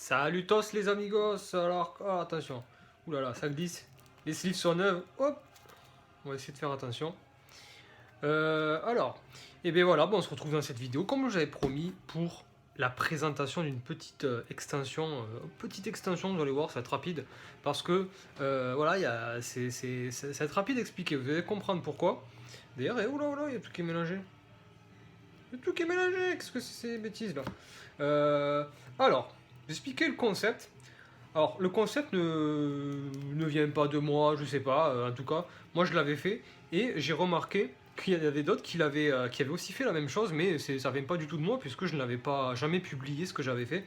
Salut tous les amigos. Alors, oh, attention. Ouh là là, ça glisse. Les sleeves sont neuves. Hop. On va essayer de faire attention. Alors, et bien voilà, bon, on se retrouve dans cette vidéo, comme j'avais promis, pour la présentation d'une petite extension. Petite extension, vous allez voir, ça va être rapide. Parce que, voilà, ça va être rapide à expliquer. Vous allez comprendre pourquoi. D'ailleurs, oula, il y a tout qui est mélangé. Il y a tout qui est mélangé. Qu'est-ce que c'est ces bêtises là? Alors, j'expliquais le concept. Alors, le concept ne vient pas de moi, je sais pas, en tout cas, moi je l'avais fait, et j'ai remarqué qu'il y en avait d'autres qui avaient aussi fait la même chose, mais ça vient pas du tout de moi, puisque je n'avais pas jamais publié ce que j'avais fait.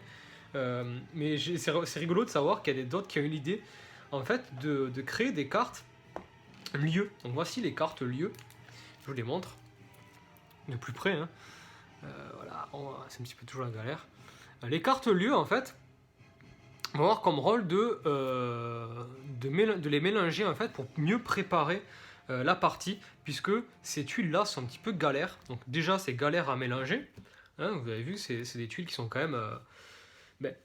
Mais c'est rigolo de savoir qu'il y a d'autres qui ont eu l'idée, en fait, de créer des cartes lieux. Donc voici les cartes lieux, je vous les montre, de plus près, hein. Voilà, c'est un petit peu toujours la galère. Les cartes lieux, en fait, on va avoir comme rôle de les mélanger en fait pour mieux préparer la partie, puisque ces tuiles là sont un petit peu galères. Donc déjà c'est galère à mélanger, hein, vous avez vu, c'est des tuiles qui sont quand même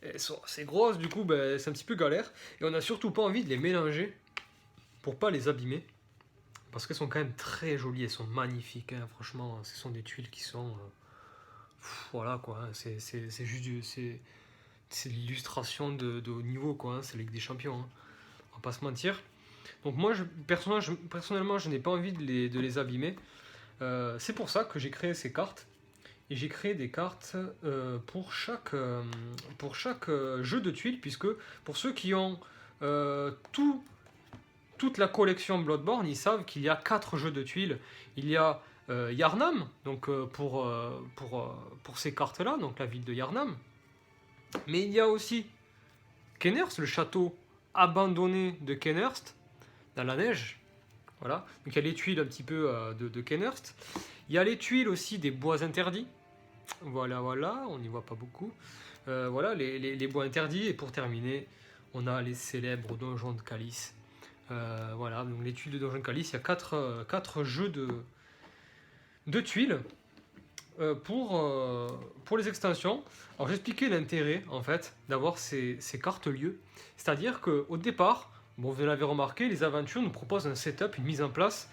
elles sont assez grosses, du coup c'est un petit peu galère, et on n'a surtout pas envie de les mélanger pour pas les abîmer, parce qu'elles sont quand même très jolies, elles sont magnifiques, hein, franchement ce sont des tuiles qui sont voilà quoi, hein, c'est juste c'est l'illustration de haut niveau, quoi, hein, c'est la Ligue des Champions, hein. On va pas se mentir. Donc moi, personnellement, je n'ai pas envie de les abîmer. C'est pour ça que j'ai créé ces cartes. Et j'ai créé des cartes pour chaque jeu de tuiles, puisque pour ceux qui ont toute la collection Bloodborne, ils savent qu'il y a 4 jeux de tuiles. Il y a Yharnam, donc pour ces cartes-là, donc la ville de Yharnam. Mais il y a aussi Kennerst, le château abandonné de Kennerst, dans la neige. Voilà. Donc il y a les tuiles un petit peu de Kennerst. Il y a les tuiles aussi des bois interdits. Voilà, on n'y voit pas beaucoup. Voilà, les bois interdits. Et pour terminer, on a les célèbres donjons de Calice. Voilà, donc les tuiles de donjons de Calice, il y a 4 jeux de tuiles. Pour les extensions, alors j'expliquais l'intérêt en fait d'avoir ces cartes lieux. C'est-à-dire qu'au départ, bon, vous l'avez remarqué, les aventures nous proposent un setup, une mise en place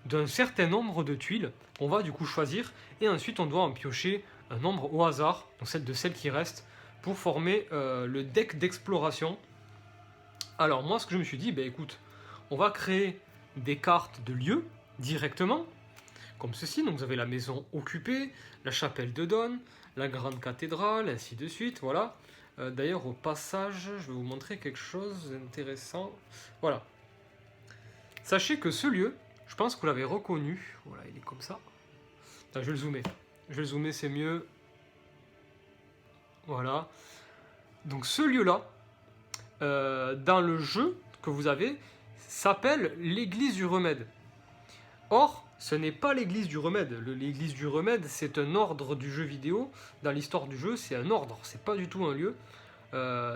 d'un certain nombre de tuiles. On va du coup choisir et ensuite on doit en piocher un nombre au hasard, donc celles qui restent, pour former le deck d'exploration. Alors moi ce que je me suis dit, écoute, on va créer des cartes de lieux directement, comme ceci. Donc vous avez la maison occupée, la chapelle de Dawn, la grande cathédrale, ainsi de suite, voilà. D'ailleurs au passage, je vais vous montrer quelque chose d'intéressant. Voilà. Sachez que ce lieu, je pense que vous l'avez reconnu. Voilà, il est comme ça. Attends, je vais le zoomer. Je vais le zoomer, c'est mieux. Voilà. Donc ce lieu-là, dans le jeu que vous avez, s'appelle l'église du remède. Or, ce n'est pas l'église du remède. L'église du remède, c'est un ordre du jeu vidéo. Dans l'histoire du jeu, c'est un ordre, c'est pas du tout un lieu.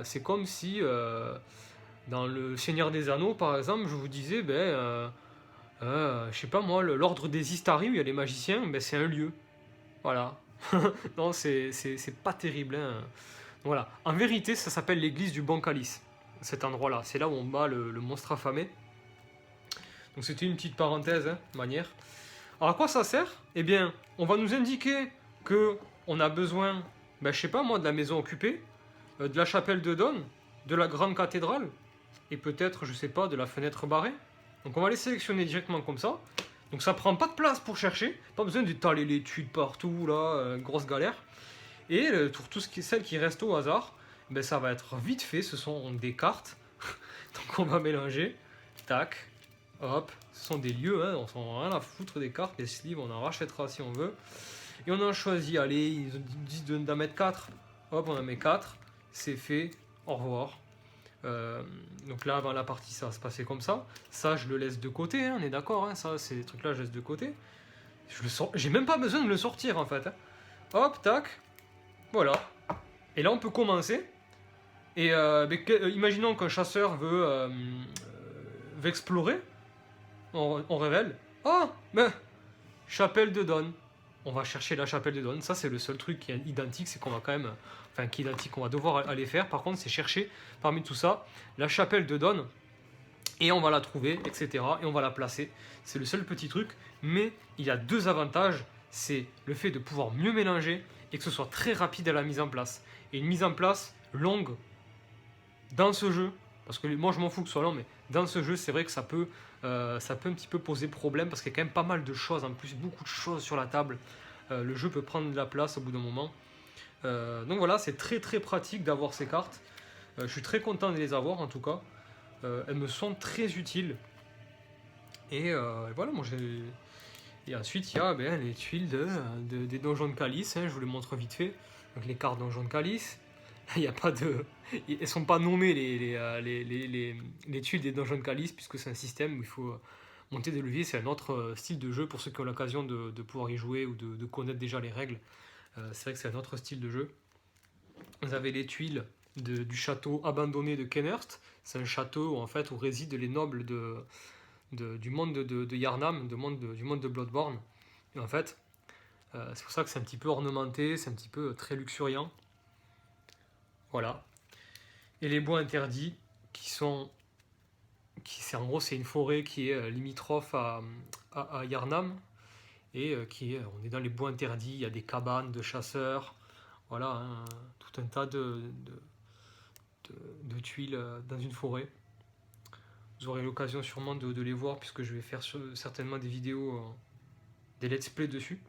C'est comme si, dans le Seigneur des Anneaux, par exemple, je vous disais, je sais pas moi, l'ordre des Istari, où il y a les magiciens, c'est un lieu. Voilà. Non, c'est pas terrible, hein. Voilà. En vérité, ça s'appelle l'église du Bon Calice, cet endroit-là. C'est là où on bat le monstre affamé. Donc c'était une petite parenthèse, hein, manière. Alors à quoi ça sert? Eh bien, on va nous indiquer que on a besoin, je sais pas moi, de la maison occupée, de la chapelle de Dawn, de la grande cathédrale, et peut-être, je sais pas, de la fenêtre barrée. Donc on va les sélectionner directement comme ça. Donc ça prend pas de place pour chercher, pas besoin d'étaler les tuiles partout, là, grosse galère. Et pour celles qui restent au hasard, ça va être vite fait, ce sont des cartes. Donc on va mélanger, tac. Hop, ce sont des lieux, hein, on s'en a rien à foutre des cartes, les sleeves, on en rachètera si on veut. Et on en choisit, allez, ils disent d'en mettre 4. Hop, on en met 4, c'est fait, au revoir. Donc là, avant la partie, ça va se passer comme ça. Ça, je le laisse de côté, hein, on est d'accord, hein, ça, ces trucs-là, je laisse de côté. J'ai même pas besoin de le sortir, en fait, hein. Hop, tac, voilà. Et là, on peut commencer. Et imaginons qu'un chasseur veut explorer. On révèle. Oh, chapelle de Dawn. on va chercher la chapelle de Dawn. Ça, c'est le seul truc qui est identique, c'est qu'on va quand même, enfin qui est identique, on va devoir aller faire. Par contre, c'est chercher parmi tout ça la chapelle de Dawn et on va la trouver, etc. Et on va la placer. C'est le seul petit truc, mais il y a 2 avantages. C'est le fait de pouvoir mieux mélanger et que ce soit très rapide à la mise en place. Et une mise en place longue dans ce jeu, parce que moi je m'en fous que ce soit long, mais dans ce jeu, c'est vrai que ça peut un petit peu poser problème parce qu'il y a quand même pas mal de choses, en plus beaucoup de choses sur la table. Le jeu peut prendre de la place au bout d'un moment. Donc voilà, c'est très très pratique d'avoir ces cartes. Je suis très content de les avoir en tout cas. Elles me sont très utiles. Et voilà, moi j'ai. Et ensuite, il y a les tuiles des donjons de Calice, hein, je vous les montre vite fait. Donc les cartes donjons de Calice. Il y a pas de. Elles sont pas nommées les tuiles des donjons de Calice, puisque c'est un système où il faut monter des leviers. C'est un autre style de jeu pour ceux qui ont l'occasion de pouvoir y jouer ou de connaître déjà les règles. C'est vrai que c'est un autre style de jeu. Vous avez les tuiles du château abandonné de Kenhurst. C'est un château en fait où résident les nobles du monde de Yharnam, du monde de Bloodborne. Et en fait, c'est pour ça que c'est un petit peu ornementé, c'est un petit peu très luxuriant. Voilà. Et les bois interdits, en gros, c'est une forêt qui est limitrophe à Yharnam. Et on est dans les bois interdits, il y a des cabanes de chasseurs. Voilà, hein, tout un tas de tuiles dans une forêt. Vous aurez l'occasion sûrement de les voir puisque je vais faire certainement des vidéos, des let's play dessus.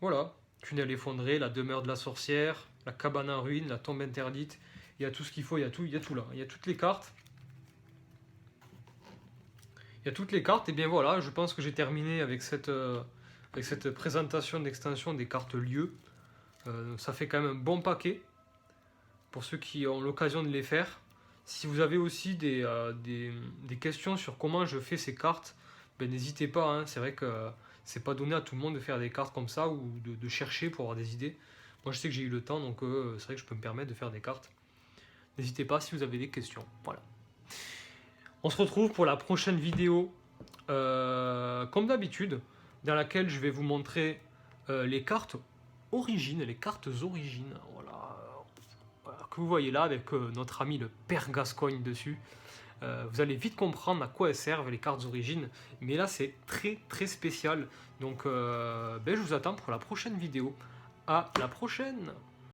Voilà, tunnel effondré, la demeure de la sorcière, la cabane en ruine, la tombe interdite. Il y a tout ce qu'il faut, il y a tout là. Il y a toutes les cartes. Il y a toutes les cartes et bien voilà, je pense que j'ai terminé avec cette présentation d'extension des cartes lieux. Ça fait quand même un bon paquet pour ceux qui ont l'occasion de les faire. Si vous avez aussi des questions sur comment je fais ces cartes, n'hésitez pas, hein. C'est vrai que c'est pas donné à tout le monde de faire des cartes comme ça ou de chercher pour avoir des idées. Moi je sais que j'ai eu le temps, donc c'est vrai que je peux me permettre de faire des cartes. N'hésitez pas si vous avez des questions. Voilà. On se retrouve pour la prochaine vidéo, comme d'habitude, dans laquelle je vais vous montrer les cartes origines, voilà, que vous voyez là avec notre ami le Père Gascogne dessus. Vous allez vite comprendre à quoi elles servent les cartes origines, mais là c'est très très spécial. Donc je vous attends pour la prochaine vidéo. À la prochaine!